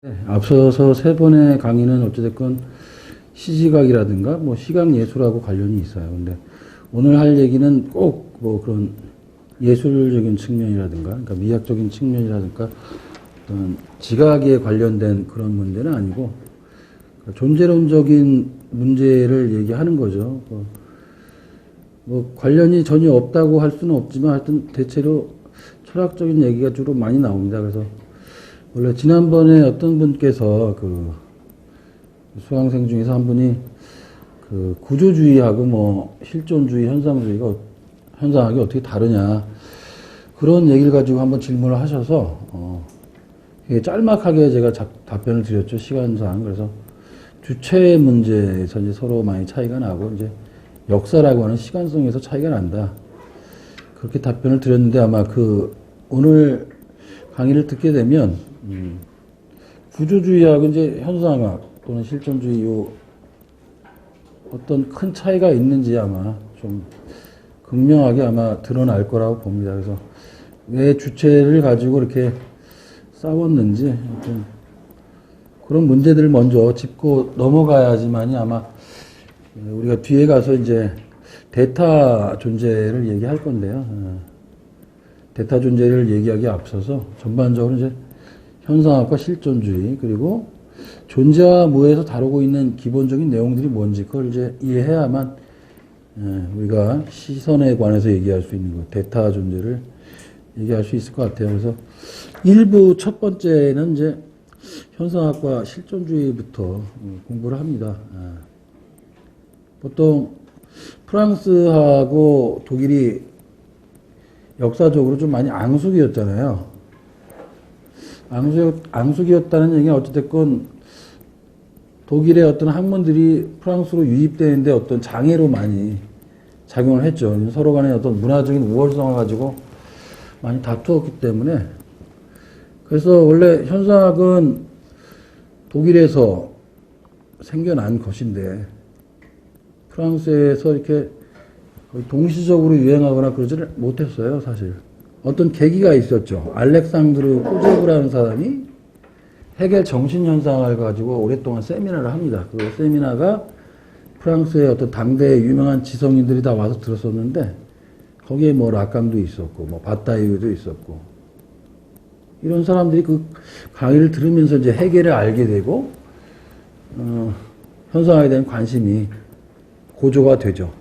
네, 앞서서 세 번의 강의는 어찌됐건 시지각이라든가 뭐 시각예술하고 관련이 있어요. 근데 오늘 할 얘기는 꼭 뭐 그런 예술적인 측면이라든가, 그러니까 미학적인 측면이라든가 어떤 지각에 관련된 그런 문제는 아니고 존재론적인 문제를 얘기하는 거죠. 뭐 관련이 전혀 없다고 할 수는 없지만 하여튼 대체로 철학적인 얘기가 주로 많이 나옵니다. 그래서 원래 지난번에 어떤 분께서 그 수강생 중에서 한 분이 그 구조주의하고 뭐 실존주의, 현상학이 어떻게 다르냐 그런 얘기를 가지고 한번 질문을 하셔서 이게 짤막하게 제가 답변을 드렸죠, 시간상. 그래서 주체 문제에서 이제 서로 많이 차이가 나고 이제 역사라고 하는 시간성에서 차이가 난다, 그렇게 답변을 드렸는데 아마 그 오늘 강의를 듣게 되면 구조주의하고 이제 현상학 또는 실존주의 요 어떤 큰 차이가 있는지 아마 좀 극명하게 아마 드러날 거라고 봅니다. 그래서 왜 주체를 가지고 이렇게 싸웠는지 좀 그런 문제들을 먼저 짚고 넘어가야지만이 아마 우리가 뒤에 가서 이제 대타 존재를 얘기할 건데요. 대타 존재를 얘기하기에 앞서서 전반적으로 이제 현상학과 실존주의, 그리고 존재와 무에서 다루고 있는 기본적인 내용들이 뭔지 그걸 이제 이해해야만 우리가 시선에 관해서 얘기할 수 있는 것, 대타 존재를 얘기할 수 있을 것 같아요. 그래서 1부 첫 번째는 이제 현상학과 실존주의부터 공부를 합니다. 보통 프랑스하고 독일이 역사적으로 좀 많이 앙숙이었잖아요. 앙숙이었다는 얘기는 어찌됐건 독일의 어떤 학문들이 프랑스로 유입되는데 어떤 장애로 많이 작용을 했죠. 서로 간에 어떤 문화적인 우월성을 가지고 많이 다투었기 때문에. 그래서 원래 현상학은 독일에서 생겨난 것인데 프랑스에서 이렇게 거의 동시적으로 유행하거나 그러지를 못했어요, 사실. 어떤 계기가 있었죠. 알렉산드르 코제브라는 사람이 헤겔 정신현상을 가지고 오랫동안 세미나를 합니다. 그 세미나가 프랑스의 어떤 당대의 유명한 지성인들이 다 와서 들었었는데 거기에 뭐 라깡도 있었고 뭐 바타이유도 있었고 이런 사람들이 그 강의를 들으면서 이제 헤겔을 알게 되고 현상학에 대한 관심이 고조가 되죠.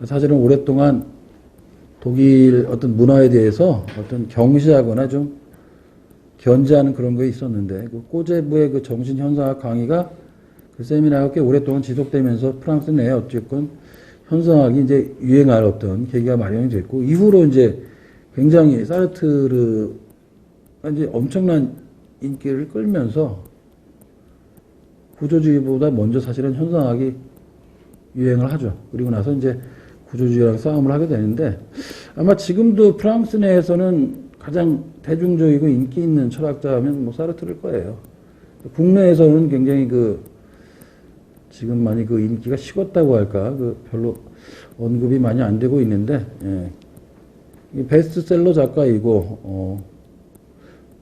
사실은 오랫동안 독일 어떤 문화에 대해서 어떤 경시하거나 좀 견제하는 그런 게 있었는데 그 꼬제부의 그 정신현상학 강의가 그 세미나가 꽤 오랫동안 지속되면서 프랑스 내에 어쨌건 현상학이 이제 유행할 어떤 계기가 마련이 됐고, 이후로 이제 굉장히 사르트르가 이제 엄청난 인기를 끌면서 구조주의보다 먼저 사실은 현상학이 유행을 하죠. 그리고 나서 이제 구조주의랑 싸움을 하게 되는데 아마 지금도 프랑스 내에서는 가장 대중적이고 인기 있는 철학자 하면 뭐 사르트르일 거예요. 국내에서는 굉장히 지금 많이 그 인기가 식었다고 할까, 별로 언급이 많이 안 되고 있는데, 베스트셀러 작가이고,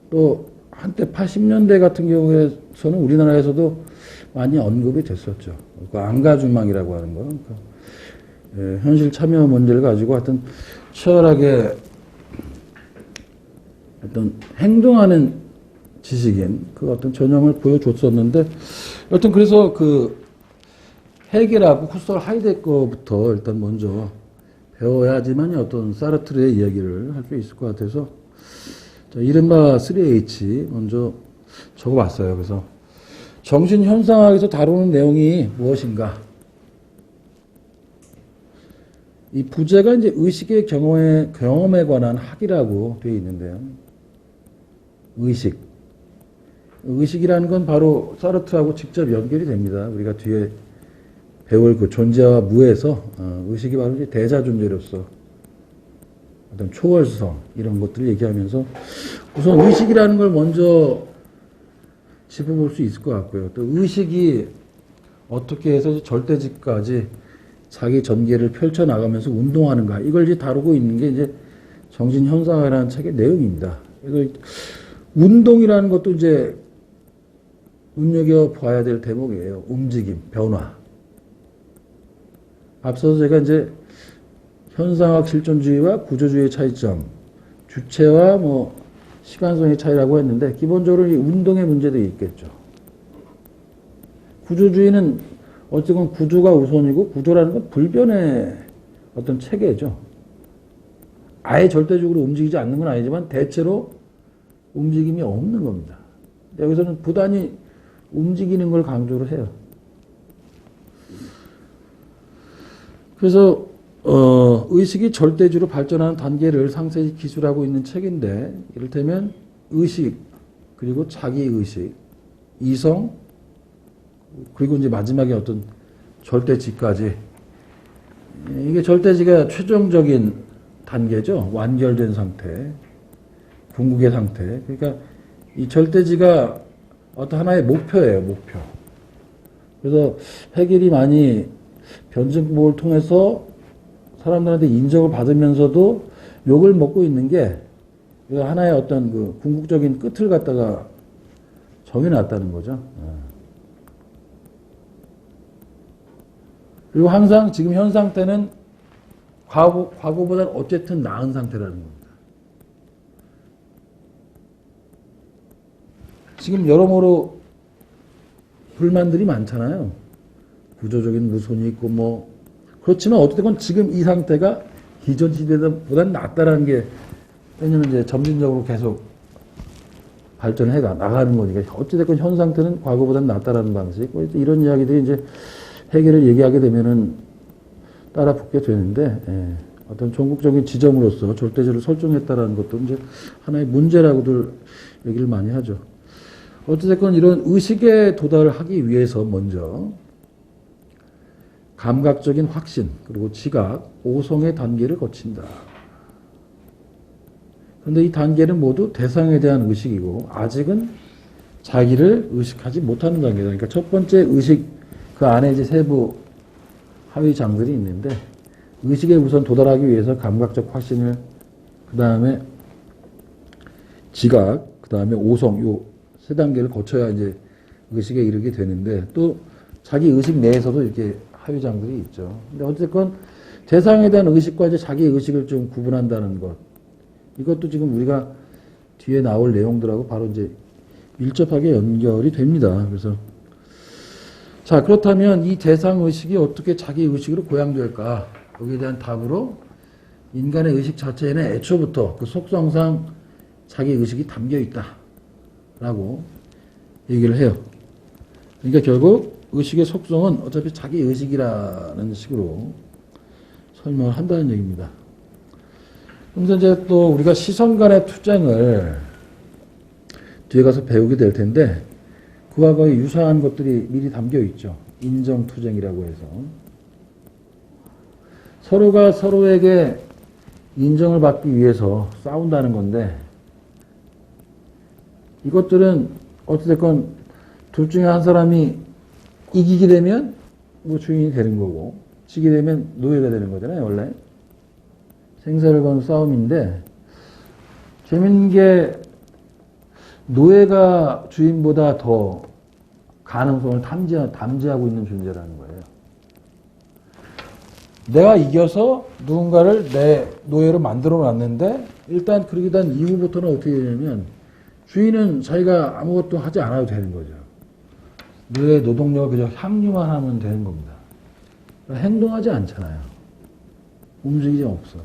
또 한때 80년대 같은 경우에서는 우리나라에서도 많이 언급이 됐었죠. 그 안가주망이라고 하는 거. 현실 참여 문제를 가지고 하여튼 치열하게 어떤 행동하는 지식인 그 어떤 전형을 보여줬었는데, 여튼 그래서 그 헤겔하고 후설 하이데거부터 일단 먼저 배워야지만 어떤 사르트르의 이야기를 할 수 있을 것 같아서 이른바 3H 먼저 적어봤어요. 그래서 정신현상학에서 다루는 내용이 무엇인가? 이 부제가 이제 의식의 경험에 관한 학이라고 되어 있는데요. 의식이라는 건 바로 사르트르하고 직접 연결이 됩니다. 우리가 뒤에 배울 그 존재와 무에서 의식이 바로 이제 대자존재로서 어떤 초월성 이런 것들을 얘기하면서 우선 의식이라는 걸 먼저 짚어볼 수 있을 것 같고요. 또 의식이 어떻게 해서 절대직까지 자기 전개를 펼쳐나가면서 운동하는가, 이걸 이제 다루고 있는 게 이제 정신현상이라는 책의 내용입니다. 그래서 운동이라는 것도 이제 눈여겨봐야 될 대목이에요. 움직임, 변화. 앞서서 제가 이제 현상학 실존주의와 구조주의의 차이점, 주체와 뭐 시간성의 차이라고 했는데 기본적으로 이 운동의 문제도 있겠죠. 구조주의는 어쨌든 구조가 우선이고 구조라는 건 불변의 어떤 체계죠. 아예 절대적으로 움직이지 않는 건 아니지만 대체로 움직임이 없는 겁니다. 여기서는 부단히 움직이는 걸 강조를 해요. 그래서 의식이 절대주로 발전하는 단계를 상세히 기술하고 있는 책인데 이를테면 의식, 그리고 자기의식, 이성, 그리고 이제 마지막에 어떤 절대지까지. 이게 절대지가 최종적인 단계죠. 완결된 상태, 궁극의 상태. 그러니까 이 절대지가 어떤 하나의 목표예요, 목표. 그래서 해겔이 많이 변증법을 통해서 사람들한테 인정을 받으면서도 욕을 먹고 있는 게 하나의 어떤 그 궁극적인 끝을 갖다가 정해놨다는 거죠. 그리고 항상 지금 현 상태는 과거보다는 어쨌든 나은 상태라는 겁니다. 지금 여러모로 불만들이 많잖아요. 구조적인 무손이 있고 뭐 그렇지만 어쨌든 지금 이 상태가 기존 시대보다는 낫다라는 게 왜냐면 이제 점진적으로 계속 발전해 나가는 거니까 어찌됐건 현 상태는 과거보다는 낫다라는 방식 이런 이야기들이 이제 해결을 얘기하게 되면은 따라 붙게 되는데 어떤 종국적인 지점으로서 절대적으로 설정했다라는 것도 이제 하나의 문제라고들 얘기를 많이 하죠. 어찌됐건 이런 의식에 도달하기 위해서 먼저 감각적인 확신, 그리고 지각, 오성의 단계를 거친다. 그런데 이 단계는 모두 대상에 대한 의식이고 아직은 자기를 의식하지 못하는 단계다. 그러니까 첫 번째 의식, 그 안에 이제 세부 하위 장들이 있는데 의식에 우선 도달하기 위해서 감각적 확신을, 그 다음에 지각, 그 다음에 오성, 요 세 단계를 거쳐야 이제 의식에 이르게 되는데 또 자기 의식 내에서도 이렇게 하위장들이 있죠. 근데 어쨌건 대상에 대한 의식과 이제 자기 의식을 좀 구분한다는 것. 이것도 지금 우리가 뒤에 나올 내용들하고 바로 이제 밀접하게 연결이 됩니다. 그래서 자, 그렇다면 이 대상 의식이 어떻게 자기 의식으로 고양될까? 여기에 대한 답으로 인간의 의식 자체에는 애초부터 그 속성상 자기 의식이 담겨 있다라고 얘기를 해요. 그러니까 결국 의식의 속성은 어차피 자기 의식이라는 식으로 설명을 한다는 얘기입니다. 그래서 이제 또 우리가 시선 간의 투쟁을 뒤에 가서 배우게 될 텐데 그와 거의 유사한 것들이 미리 담겨 있죠. 인정 투쟁이라고 해서 서로가 서로에게 인정을 받기 위해서 싸운다는 건데 이것들은 어찌됐건 둘 중에 한 사람이 이기게 되면 뭐 주인이 되는 거고 지게 되면 노예가 되는 거잖아요. 원래 생사를 건 싸움인데 재밌는 게 노예가 주인보다 더 가능성을 담지하고 있는 존재라는 거예요. 내가 이겨서 누군가를 내 노예로 만들어 놨는데 일단 그러게 된 이후부터는 어떻게 되냐면 주인은 자기가 아무것도 하지 않아도 되는 거죠. 노예 노동력을 그저 향유만 하면 되는 겁니다. 행동하지 않잖아요. 움직이지 없어.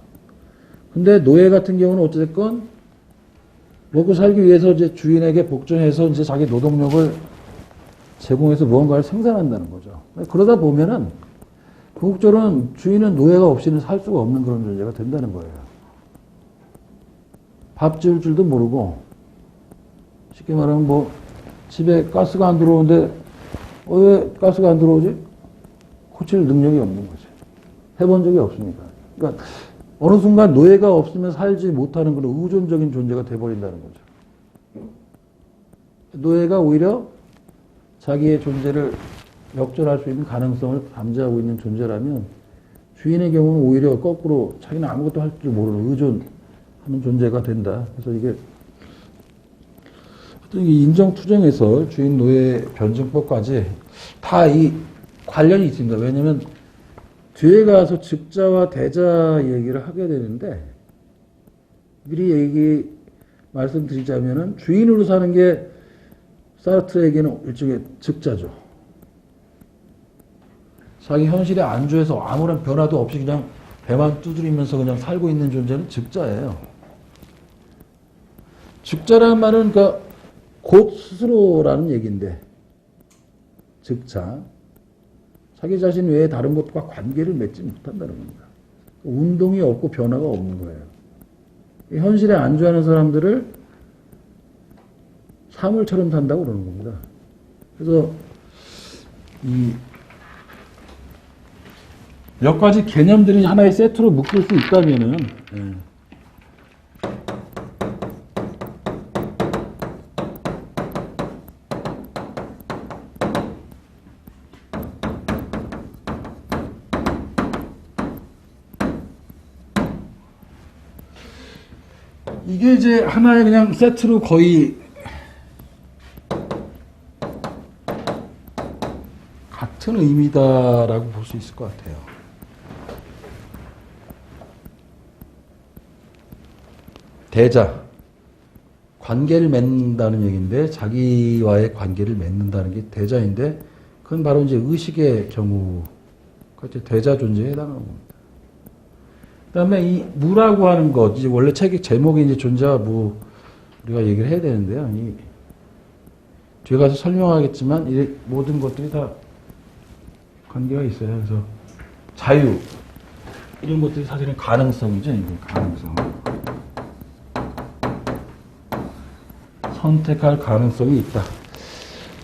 근데 노예 같은 경우는 어찌됐건 먹고 살기 위해서 이제 주인에게 복종해서 이제 자기 노동력을 제공해서 무언가를 생산한다는 거죠. 그러다 보면은 궁극적으로는 주인은 노예가 없이는 살 수가 없는 그런 존재가 된다는 거예요. 밥 지을 줄도 모르고 쉽게 말하면 뭐 집에 가스가 안 들어오는데 왜 가스가 안 들어오지? 고칠 능력이 없는 거지. 해본 적이 없으니까. 그러니까 어느 순간 노예가 없으면 살지 못하는 그런 의존적인 존재가 돼버린다는 거죠. 노예가 오히려 자기의 존재를 역전할 수 있는 가능성을 잠재하고 있는 존재라면 주인의 경우는 오히려 거꾸로 자기는 아무것도 할 줄 모르는 의존하는 존재가 된다. 그래서 이게 이 인정투쟁에서 주인 노예 변증법까지 다 이 관련이 있습니다. 왜냐면 뒤에 가서 즉자와 대자 얘기를 하게 되는데 미리 말씀드리자면은 주인으로 사는 게 사르트르에게는 일종의 즉자죠. 자기 현실에 안주해서 아무런 변화도 없이 그냥 배만 두드리면서 그냥 살고 있는 존재는 즉자예요. 즉자라는 말은 그러니까 곧 스스로라는 얘기인데 즉자. 자기 자신 외에 다른 것과 관계를 맺지 못한다는 겁니다. 운동이 없고 변화가 없는 거예요. 현실에 안주하는 사람들을 사물처럼 산다고 그러는 겁니다. 그래서 몇 가지 개념들이 하나의 세트로 묶일 수 있다면은 이게 이제 하나의 그냥 세트로 거의 같은 의미다라고 볼 수 있을 것 같아요. 대자, 관계를 맺는다는 얘기인데 자기와의 관계를 맺는다는 게 대자인데 그건 바로 이제 의식의 경우, 그렇죠. 대자 존재에 해당하는 겁니다. 그 다음에 이 무라고 하는 것, 이제 원래 책의 제목이 이제 존재와 무, 우리가 얘기를 해야 되는데요. 뒤에 가서 설명하겠지만, 이 모든 것들이 다 관계가 있어요. 그래서 자유, 이런 것들이 사실은 가능성이죠. 이게 가능성. 선택할 가능성이 있다.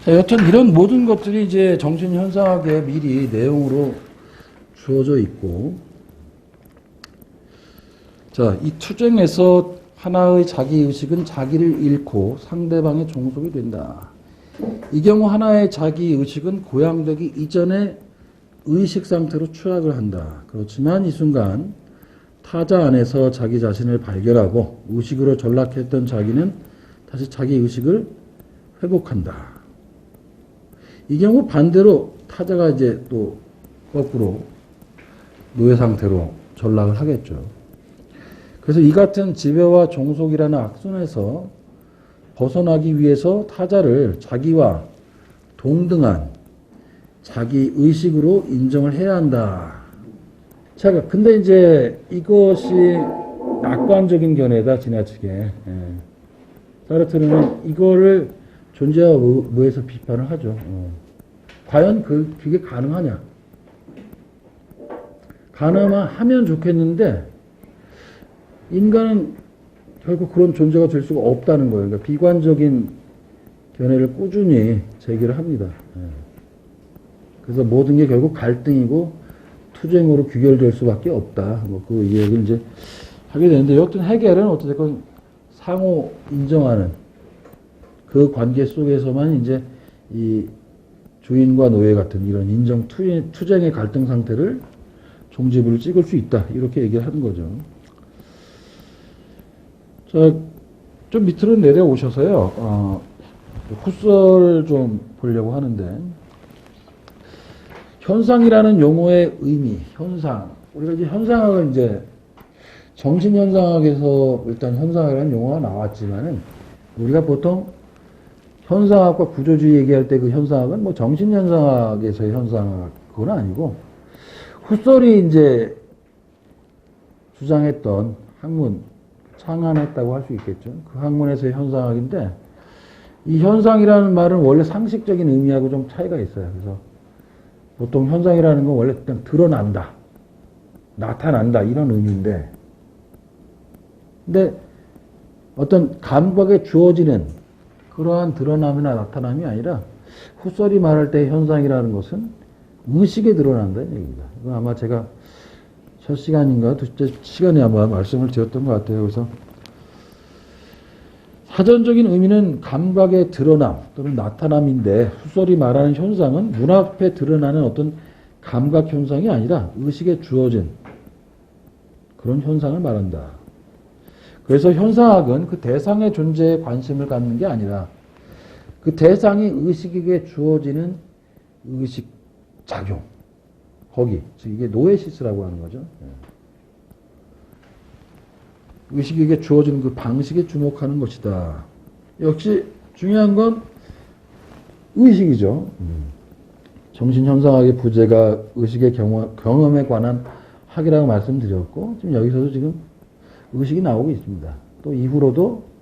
자, 여튼 이런 모든 것들이 이제 정신현상학에 미리 내용으로 주어져 있고, 자, 이 투쟁에서 하나의 자기의식은 자기를 잃고 상대방의 종속이 된다. 이 경우 하나의 자기의식은 고양되기 이전에 의식 상태로 추락을 한다. 그렇지만 이 순간 타자 안에서 자기 자신을 발견하고 의식으로 전락했던 자기는 다시 자기의식을 회복한다. 이 경우 반대로 타자가 이제 또 거꾸로 노예 상태로 전락을 하겠죠. 그래서 이 같은 지배와 종속이라는 악순에서 벗어나기 위해서 타자를 자기와 동등한 자기 의식으로 인정을 해야 한다. 자, 근데 이제 이것이 낙관적인 견해다, 지나치게. 사르트르는 이거를 존재와 무에서 비판을 하죠. 과연 그게 가능하냐? 가능하면 좋겠는데, 인간은 결국 그런 존재가 될 수가 없다는 거예요. 그러니까 비관적인 견해를 꾸준히 제기를 합니다. 그래서 모든 게 결국 갈등이고 투쟁으로 귀결될 수밖에 없다. 뭐 그 이야기를 이제 하게 되는데, 여튼 해결은 어쨌든 상호 인정하는 그 관계 속에서만 이제 이 주인과 노예 같은 이런 인정 투쟁의 갈등 상태를 종지부를 찍을 수 있다. 이렇게 얘기를 하는 거죠. 자, 좀 밑으로 내려오셔서요. 후설을 좀 보려고 하는데, 현상이라는 용어의 의미, 현상. 우리가 이제 현상학을 이제 정신현상학에서 일단 현상이라는 용어가 나왔지만은, 우리가 보통 현상학과 구조주의 얘기할 때 그 현상학은 뭐 정신현상학에서의 현상학, 그건 아니고, 후설이 이제 주장했던 학문, 창안했다고 할 수 있겠죠. 그 학문에서의 현상학인데, 이 현상이라는 말은 원래 상식적인 의미하고 좀 차이가 있어요. 그래서 보통 현상이라는 건 원래 그냥 드러난다, 나타난다, 이런 의미인데, 근데 어떤 감각에 주어지는 그러한 드러남이나 나타남이 아니라 후설이 말할 때 현상이라는 것은 의식에 드러난다는 얘기입니다. 이건 아마 제가 첫 시간인가 둘째 시간에 아마 말씀을 드렸던 것 같아요. 그래서 사전적인 의미는 감각의 드러남 또는 나타남인데, 후설이 말하는 현상은 눈앞에 드러나는 어떤 감각 현상이 아니라 의식에 주어진 그런 현상을 말한다. 그래서 현상학은 그 대상의 존재에 관심을 갖는 게 아니라 그 대상이 의식에게 주어지는 의식 작용. 거기. 즉 이게 노에시스라고 하는 거죠. 의식에게 주어지는 그 방식에 주목하는 것이다. 역시 중요한 건 의식이죠. 정신현상학의 부제가 의식의 경험에 관한 학이라고 말씀드렸고, 지금 여기서도 지금 의식이 나오고 있습니다. 또 이후로도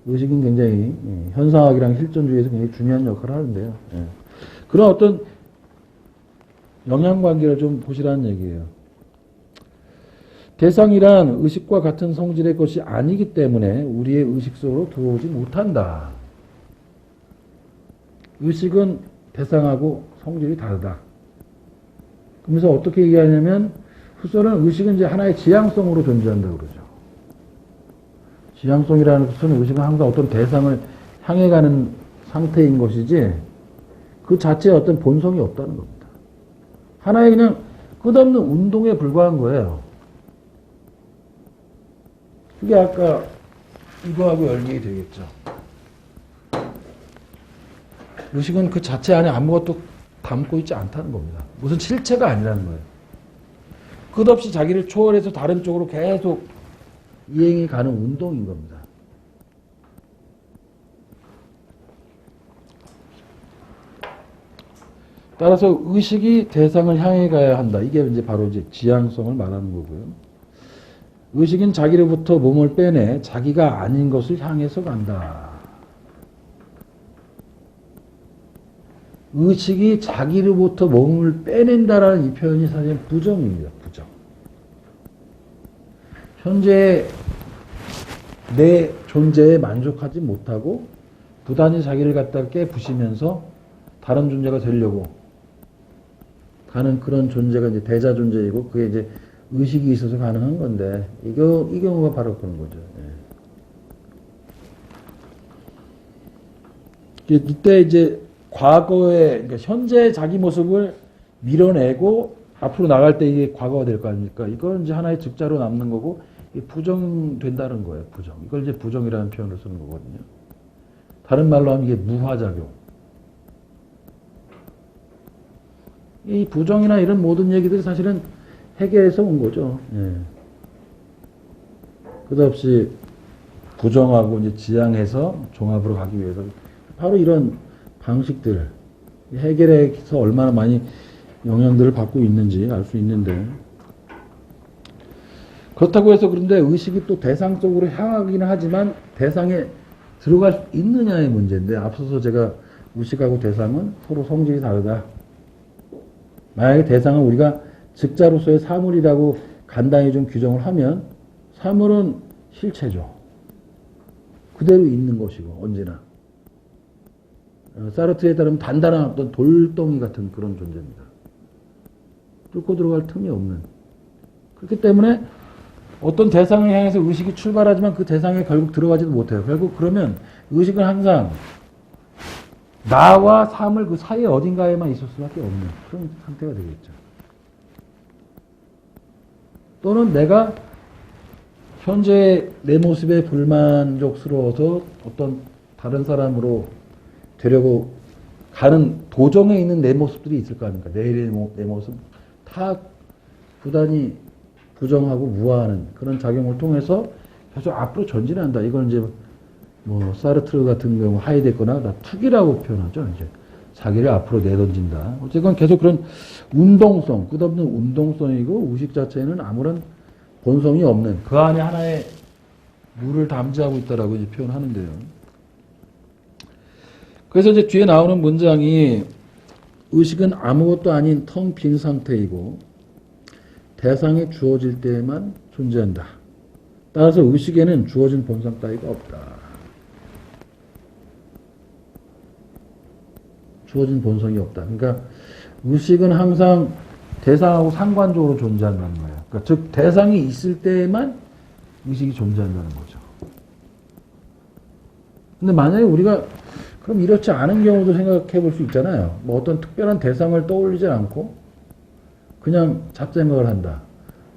의식은 굉장히 현상학이랑 실존주의에서 굉장히 중요한 역할을 하는데요. 그런 어떤 영향관계를 좀 보시라는 얘기예요. 대상이란 의식과 같은 성질의 것이 아니기 때문에 우리의 의식 속으로 들어오지 못한다. 의식은 대상하고 성질이 다르다. 그러면서 어떻게 얘기하냐면 후설은 의식은 이제 하나의 지향성으로 존재한다고 그러죠. 지향성이라는 것은 의식은 항상 어떤 대상을 향해 가는 상태인 것이지 그 자체에 어떤 본성이 없다는 겁니다. 하나의 그냥 끝없는 운동에 불과한 거예요. 그게 아까 이거하고 연결이 되겠죠. 의식은 그 자체 안에 아무것도 담고 있지 않다는 겁니다. 무슨 실체가 아니라는 거예요. 끝없이 자기를 초월해서 다른 쪽으로 계속 이행이 가는 운동인 겁니다. 따라서 의식이 대상을 향해 가야 한다. 이게 이제 바로 이제 지향성을 말하는 거고요. 의식은 자기로부터 몸을 빼내 자기가 아닌 것을 향해서 간다. 의식이 자기로부터 몸을 빼낸다라는 이 표현이 사실 부정입니다. 부정. 현재 내 존재에 만족하지 못하고 부단히 자기를 갖다 깨부시면서 다른 존재가 되려고 가는 그런 존재가 이제 대자 존재이고 그게 이제 의식이 있어서 가능한 건데 이 경우가 바로 그런 거죠. 이때 이제 과거에 그러니까 현재 자기 모습을 밀어내고 앞으로 나갈 때 이게 과거가 될 거 아닙니까? 이건 이제 하나의 즉자로 남는 거고 부정된다는 거예요. 부정. 이걸 이제 부정이라는 표현을 쓰는 거거든요. 다른 말로 하면 이게 무화작용. 이 부정이나 이런 모든 얘기들이 사실은 해결에서 온 거죠. 끝없이 부정하고 이제 지향해서 종합으로 가기 위해서 바로 이런 방식들 해결에서 얼마나 많이 영향들을 받고 있는지 알 수 있는데 그렇다고 해서 그런데 의식이 또 대상 쪽으로 향하기는 하지만 대상에 들어갈 수 있느냐의 문제인데 앞서서 제가 의식하고 대상은 서로 성질이 다르다. 만약에 대상은 우리가 즉자로서의 사물이라고 간단히 좀 규정을 하면 사물은 실체죠. 그대로 있는 것이고 언제나. 사르트에 따르면 단단한 어떤 돌덩이 같은 그런 존재입니다. 뚫고 들어갈 틈이 없는. 그렇기 때문에 어떤 대상을 향해서 의식이 출발하지만 그 대상에 결국 들어가지도 못해요. 결국 그러면 의식은 항상 나와 사물 그 사이 어딘가에만 있을 수밖에 없는 그런 상태가 되겠죠. 또는 내가 현재 내 모습에 불만족스러워서 어떤 다른 사람으로 되려고 가는 도정에 있는 내 모습들이 있을 거 아닙니까? 내일의 내 모습 다 부단히 부정하고 무화하는 그런 작용을 통해서 계속 앞으로 전진한다. 이건 이제 뭐 사르트르 같은 경우 하이데거나 다 투기라고 표현하죠. 이제 자기를 앞으로 내던진다. 어쨌건 계속 그런 운동성, 끝없는 운동성이고 의식 자체에는 아무런 본성이 없는 그 안에 하나의 물을 담지하고 있다라고 이제 표현하는데요. 그래서 이제 뒤에 나오는 문장이 의식은 아무것도 아닌 텅 빈 상태이고 대상이 주어질 때에만 존재한다. 따라서 의식에는 주어진 본성 따위가 없다. 주어진 본성이 없다. 그러니까 의식은 항상 대상하고 상관적으로 존재한다는 거예요. 그러니까 즉 대상이 있을 때에만 의식이 존재한다는 거죠. 근데 만약에 우리가 그럼 이렇지 않은 경우도 생각해 볼 수 있잖아요. 뭐 어떤 특별한 대상을 떠올리지 않고 그냥 잡생각을 한다.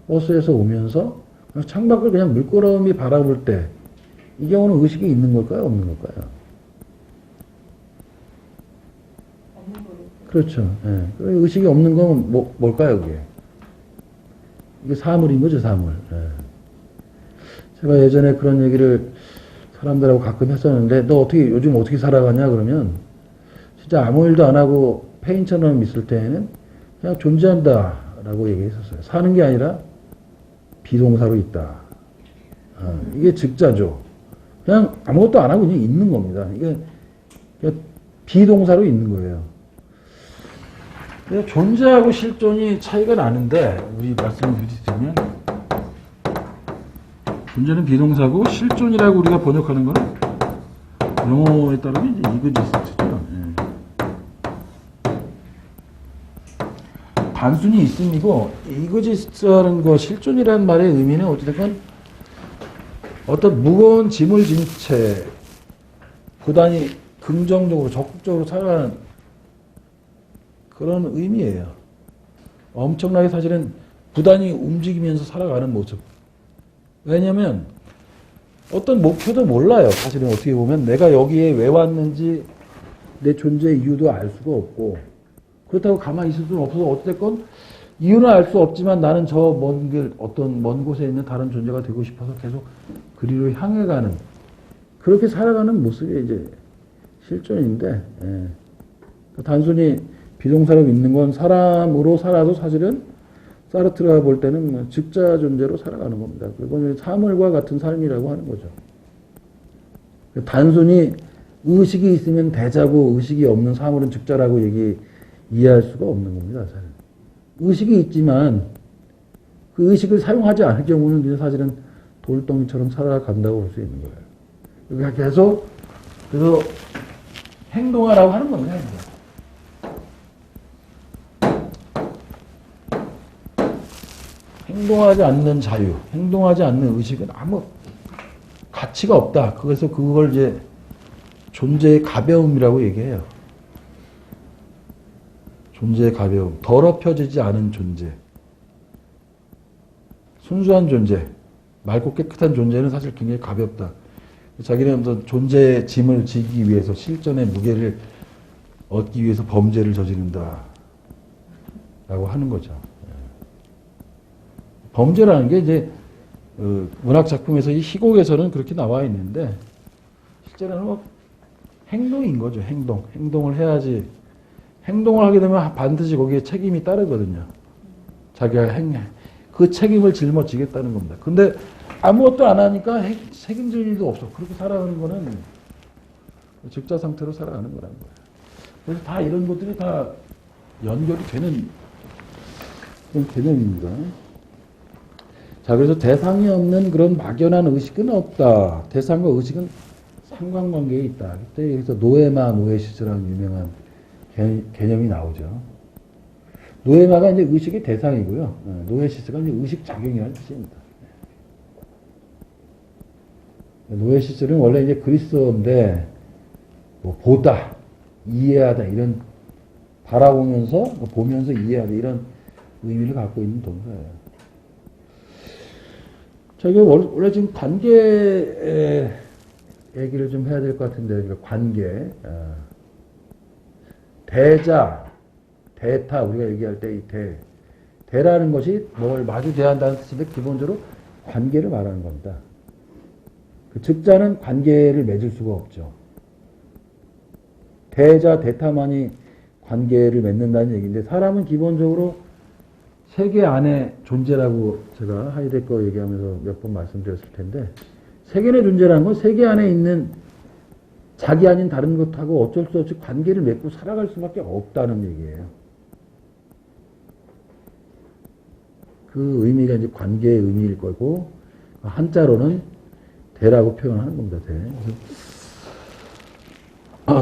버스에서 오면서 창밖을 그냥 물끄러미 바라볼 때 이 경우는 의식이 있는 걸까요? 없는 걸까요? 없는 거예요. 그렇죠. 예. 의식이 없는 건 뭘까요, 그게? 이게 사물인 거죠, 사물. 예. 제가 예전에 그런 얘기를 사람들하고 가끔 했었는데, 너 요즘 어떻게 살아가냐, 그러면, 진짜 아무 일도 안 하고 페인처럼 있을 때에는 그냥 존재한다, 라고 얘기했었어요. 사는 게 아니라 비동사로 있다. 이게 즉자죠. 그냥 아무것도 안 하고 그냥 있는 겁니다. 이게 그냥 비동사로 있는 거예요. 존재하고 실존이 차이가 나는데, 우리 말씀을 드리면, 존재는 비동사고, 실존이라고 우리가 번역하는 거는, 영어에 따르면 이제 이그지스트죠. 예. 단순히 있음이고, 이그지스트라는 거, 실존이라는 말의 의미는 어찌됐건, 어떤 무거운 짐을 진 채, 부단히 긍정적으로, 적극적으로 살아가는 그런 의미예요. 엄청나게 사실은 부단히 움직이면서 살아가는 모습. 왜냐면 어떤 목표도 몰라요. 사실은 어떻게 보면 내가 여기에 왜 왔는지 내 존재 이유도 알 수가 없고, 그렇다고 가만히 있을 수는 없어서 어쨌건 이유는 알 수 없지만 나는 저 먼 길, 어떤 먼 곳에 있는 다른 존재가 되고 싶어서 계속 그리로 향해 가는, 그렇게 살아가는 모습이 이제 실존인데, 예. 단순히 비동사로 있는 건 사람으로 살아도 사실은 사르트르가 볼 때는 즉자 존재로 살아가는 겁니다. 그리고 사물과 같은 삶이라고 하는 거죠. 단순히 의식이 있으면 대자고 의식이 없는 사물은 즉자라고 이해할 수가 없는 겁니다. 사실. 의식이 있지만 그 의식을 사용하지 않을 경우는 사실은 돌덩이처럼 살아간다고 볼 수 있는 거예요. 그러니까 계속 그래서 행동하라고 하는 겁니다. 행동하지 않는 자유, 행동하지 않는 의식은 아무 가치가 없다. 그래서 그걸 이제 존재의 가벼움이라고 얘기해요. 존재의 가벼움, 더럽혀지지 않은 존재, 순수한 존재, 맑고 깨끗한 존재는 사실 굉장히 가볍다. 자기는 어떤 존재의 짐을 지기 위해서, 실존의 무게를 얻기 위해서 범죄를 저지른다 라고 하는 거죠. 범죄라는 게 이제 문학 작품에서 이 희곡에서는 그렇게 나와 있는데, 실제로는 뭐 행동인 거죠. 행동을 해야지. 행동을 하게 되면 반드시 거기에 책임이 따르거든요. 자기가 그 책임을 짊어지겠다는 겁니다. 근데 아무것도 안 하니까 책임질 일도 없어. 그렇게 살아가는 거는 즉자 상태로 살아가는 거라는 거예요. 그래서 다 이런 것들이 다 연결이 되는 그런 개념입니다. 자, 그래서 대상이 없는 그런 막연한 의식은 없다. 대상과 의식은 상관관계에 있다. 그때 여기서 노에마 노에시스라는 유명한 개념이 나오죠. 노에마가 이제 의식의 대상이고요. 노에시스가 이제 의식 작용이라는 뜻입니다. 노에시스는 원래 이제 그리스어인데, 뭐 보다, 이해하다, 이런, 바라보면서, 보면서 이해하다, 이런 의미를 갖고 있는 동사예요. 자, 이게 원래 지금 관계 얘기를 좀 해야 될 것 같은데, 그러니까 관계. 대자, 대타, 우리가 얘기할 때 이 대라는 것이 뭘 마주 대한다는 뜻인데, 기본적으로 관계를 말하는 겁니다. 그 즉자는 관계를 맺을 수가 없죠. 대자, 대타만이 관계를 맺는다는 얘기인데, 사람은 기본적으로 세계 안의 존재라고 제가 하이데거 얘기하면서 몇 번 말씀드렸을 텐데, 세계의 존재라는 건 세계 안에 있는 자기 아닌 다른 것하고 어쩔 수 없이 관계를 맺고 살아갈 수밖에 없다는 얘기예요. 그 의미가 이제 관계의 의미일 거고, 한자로는 대라고 표현하는 겁니다. 대.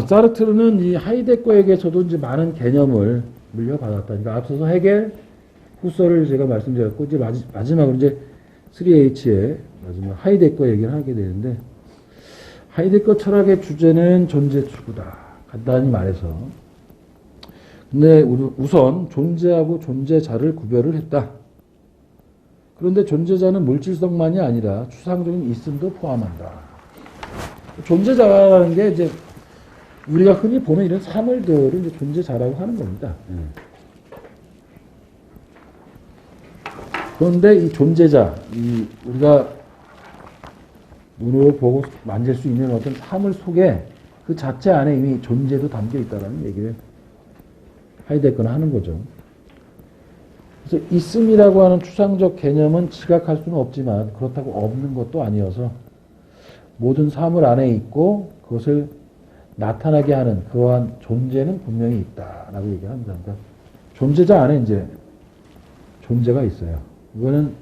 사르트르는 이 하이데거에게서도 이제 많은 개념을 물려받았다. 그러니까 앞서서 헤겔, 후서를 제가 말씀드렸고, 이제 마지막으로 이제 3H의 마지막 하이데거 얘기를 하게 되는데, 하이데거 철학의 주제는 존재 추구다. 간단히 말해서. 근데 우선 존재하고 존재자를 구별을 했다. 그런데 존재자는 물질성만이 아니라 추상적인 있음도 포함한다. 존재자라는 게 이제 우리가 흔히 보는 이런 사물들을 이제 존재자라고 하는 겁니다. 그런데 이 존재자, 우리가 눈으로 보고 만질 수 있는 어떤 사물 속에 그 자체 안에 이미 존재도 담겨 있다는 얘기를 하이데거는 하는 거죠. 그래서 있음이라고 하는 추상적 개념은 지각할 수는 없지만 그렇다고 없는 것도 아니어서 모든 사물 안에 있고 그것을 나타나게 하는 그러한 존재는 분명히 있다라고 얘기합니다. 그러니까 존재자 안에 이제 존재가 있어요. 이거는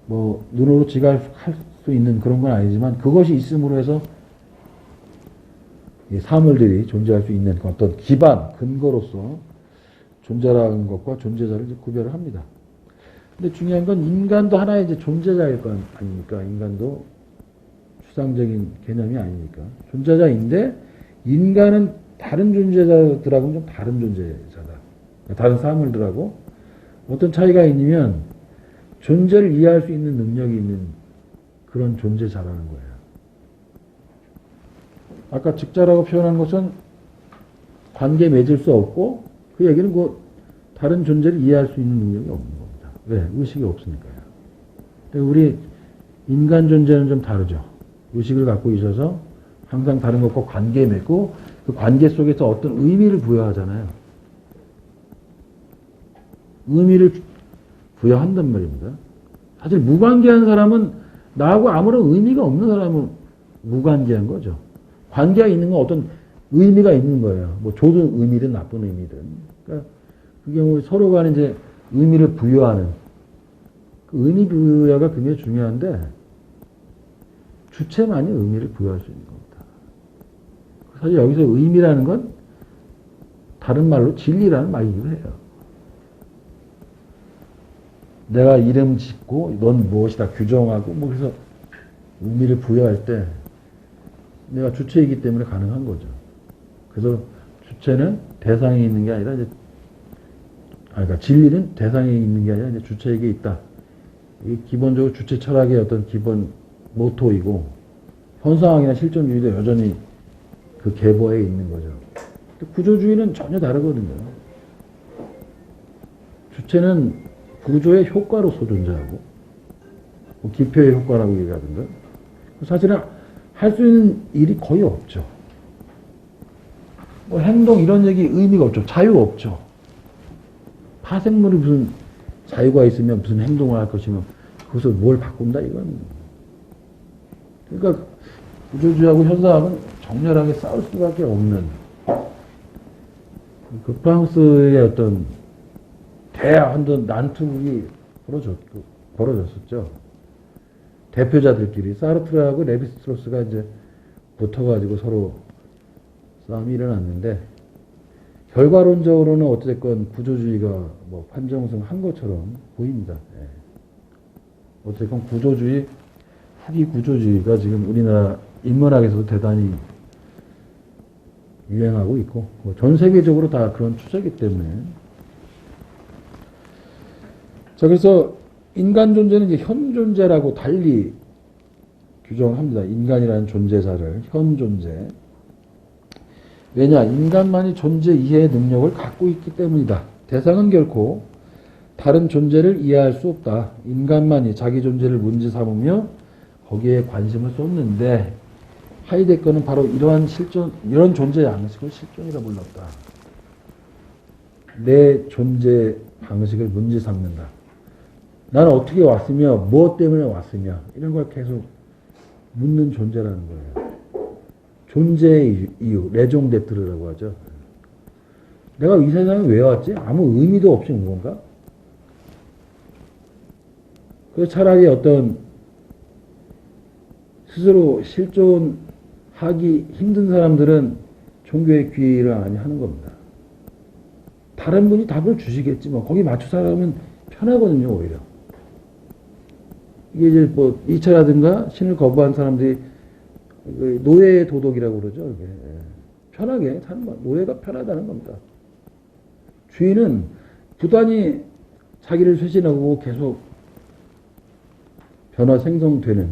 뭐 눈으로 지각할 수 있는 그런 건 아니지만 그것이 있음으로 해서 이 사물들이 존재할 수 있는 어떤 기반, 근거로서 존재라는 것과 존재자를 이제 구별을 합니다. 근데 중요한 건 인간도 하나의 이제 존재자일 거 아닙니까? 인간도 추상적인 개념이 아니니까. 존재자인데 인간은 다른 존재자들하고는 좀 다른 존재자다. 다른 사물들하고 어떤 차이가 있냐면 존재를 이해할 수 있는 능력이 있는 그런 존재자라는 거예요. 아까 직자라고 표현한 것은 관계 맺을 수 없고 그 얘기는 그 다른 존재를 이해할 수 있는 능력이 없는 겁니다. 왜? 의식이 없으니까요. 우리 인간 존재는 좀 다르죠. 의식을 갖고 있어서 항상 다른 것과 관계 맺고 그 관계 속에서 어떤 의미를 부여하잖아요. 의미를 부여한단 말입니다. 사실 무관계한 사람은 나하고 아무런 의미가 없는 사람은 무관계한 거죠. 관계가 있는 건 어떤 의미가 있는 거예요. 뭐 좋은 의미든 나쁜 의미든. 그러니까 그 경우 서로 간에 이제 의미를 부여하는 그 의미 부여가 굉장히 중요한데 주체만이 의미를 부여할 수 있는 겁니다. 사실 여기서 의미라는 건 다른 말로 진리라는 말이기도 해요. 내가 이름 짓고 넌 무엇이다 규정하고 뭐 그래서 의미를 부여할 때 내가 주체이기 때문에 가능한 거죠. 그래서 주체는 대상에 있는 게 아니라 이제 그러니까 진리는 대상에 있는 게 아니라 이제 주체에게 있다. 이게 기본적으로 주체 철학의 어떤 기본 모토이고 현상학이나 실존주의도 여전히 그 계보에 있는 거죠. 구조주의는 전혀 다르거든요. 주체는 구조의 효과로서 존재하고 뭐 기표의 효과라고 얘기하던가 사실은 할 수 있는 일이 거의 없죠. 뭐 행동 이런 얘기 의미가 없죠. 자유 없죠. 파생물이 무슨 자유가 있으면 무슨 행동을 할 것이면 그것을 뭘 바꾼다 이건. 그러니까 구조주의하고 현상학은 정렬하게 싸울 수밖에 없는 그 프랑스의 어떤 대한도 난투극이 벌어졌었죠. 대표자들끼리 사르트르하고 레비스트로스가 이제 붙어가지고 서로 싸움이 일어났는데 결과론적으로는 어쨌든 구조주의가 뭐 판정승한 것처럼 보입니다. 예. 어쨌든 구조주의, 후기 구조주의가 지금 우리나라 인문학에서도 대단히 유행하고 있고 전 세계적으로 다 그런 추세이기 때문에 자 그래서 인간 존재는 이제 현 존재라고 달리 규정합니다. 인간이라는 존재자를 현 존재. 왜냐? 인간만이 존재 이해의 능력을 갖고 있기 때문이다. 대상은 결코 다른 존재를 이해할 수 없다. 인간만이 자기 존재를 문제 삼으며 거기에 관심을 쏟는데 하이데거는 바로 이러한 이런 존재 양식을 실존이라 불렀다. 내 존재 방식을 문제 삼는다. 나는 어떻게 왔으며 무엇 때문에 왔으며 이런 걸 계속 묻는 존재라는 거예요. 존재의 이유, 레종데트르라고 하죠. 내가 이 세상에 왜 왔지? 아무 의미도 없이 온 건가? 그래서 차라리 어떤 스스로 실존하기 힘든 사람들은 종교의 귀의를 많이 하는 겁니다. 다른 분이 답을 주시겠지 뭐 거기 맞춰 살아가면 편하거든요 오히려. 이게 이제 뭐 2차라든가 신을 거부한 사람들이 노예의 도덕이라고 그러죠. 이게. 편하게 사는 거. 노예가 편하다는 겁니다. 주인은 부단히 자기를 쇄신하고 계속 변화 생성되는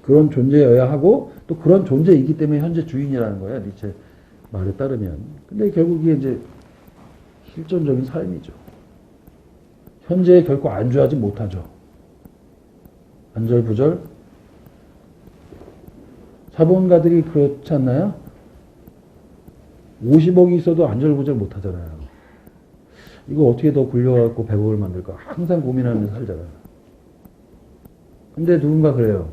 그런 존재여야 하고 또 그런 존재이기 때문에 현재 주인이라는 거야. 니체 말에 따르면. 근데 결국 이게 이제 실존적인 삶이죠. 현재에 결코 안주하지 못하죠. 안절부절. 자본가들이 그렇지 않나요? 50억이 있어도 안절부절 못하잖아요. 이거 어떻게 더 굴려갖고 100억을 만들까? 항상 고민하면서 살잖아요. 근데 누군가 그래요.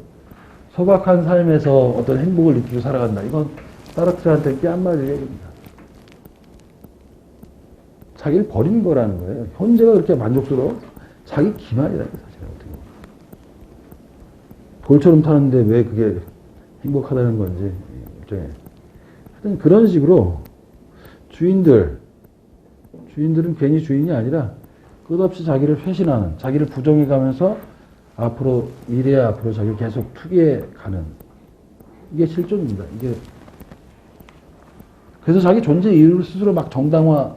소박한 삶에서 어떤 행복을 느끼고 살아간다. 이건 사르트르한테 뺨 맞을 얘기입니다. 자기를 버리는 거라는 거예요. 현재가 그렇게 만족스러워? 자기 기만이라는 게 사실은 어떻게 보면. 돌처럼 타는데 왜 그게 행복하다는 건지. 하여튼 그런 식으로 주인들은 괜히 주인이 아니라 끝없이 자기를 회신하는, 자기를 부정해가면서 앞으로, 미래에 앞으로 자기를 계속 투기해 가는. 이게 실존입니다. 이게. 그래서 자기 존재 이유를 스스로 막 정당화해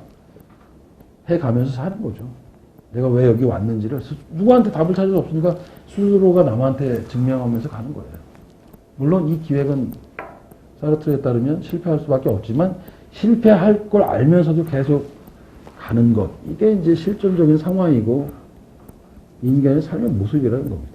가면서 사는 거죠. 내가 왜 여기 왔는지를 누구한테 답을 찾을 수 없으니까 스스로가 남한테 증명하면서 가는 거예요. 물론 이 기획은 사르트르에 따르면 실패할 수밖에 없지만 실패할 걸 알면서도 계속 가는 것. 이게 이제 실존적인 상황이고 인간의 삶의 모습이라는 겁니다.